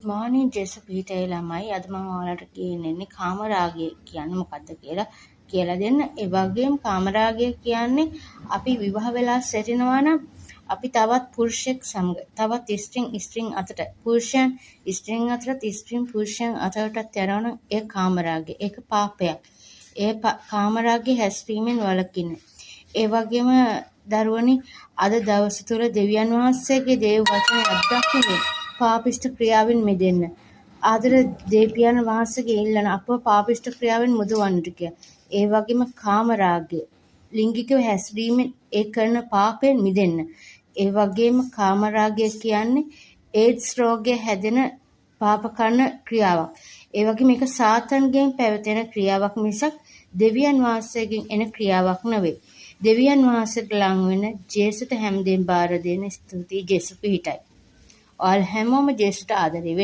මානින් ජෙස පිහිටයි ළමයි අද මම ඔයාලට කියන්නේ කාමරාගය කියන්නේ මොකක්ද කියලා දෙන්න. ඒ වගේම කාමරාගය කියන්නේ අපි විවාහ වෙලා සිටිනවා නම් අපි තවත් පුරුෂයෙක් සමග තවත් ස්ත්‍රීන් අතරට පුරුෂයන් ස්ත්‍රීන් අතරට ස්ත්‍රීන් පුරුෂයන් අතරටත් යනවා නම් ඒ කාමරාගය. ඒක පාපයක්. ඒ කාමරාගය හැසිරීමෙන් වළකින්න. ඒ වගේම දරුවනි අද දවස තුල දෙවියන් වහන්සේගේ දේව වචන අත්දැකීමෙන් පාපිෂ්ඨ ක්‍රියාවෙන් මිදෙන්න. ආදර දෙවියන් වහන්සේගේ ඉල්ලන අපව පාපිෂ්ඨ ක්‍රියාවෙන් මුදවන්නට කියලා. ඒ වගේම කාමරාගය ලිංගිකව හැසිරීමෙන් ඒ කරන පාපයෙන් මිදෙන්න. ඒ වගේම කාමරාගය කියන්නේ ඒඩ්ස් රෝගය හැදෙන පාප කරන ක්‍රියාවක්. ඒ වගේම මේක සාතන්ගෙන් පැවතෙන ක්‍රියාවක් මිසක් දෙවියන් වහන්සේගෙන් එන ක්‍රියාවක් නෙවෙයි. දෙවියන් වහන්සේට ලං වෙන ජේසුට හැමදේම බාර දෙන ස්තුතියි ජේසු පිහිටයි. ඔයාලා හැමෝම ජේසුට ආදරේ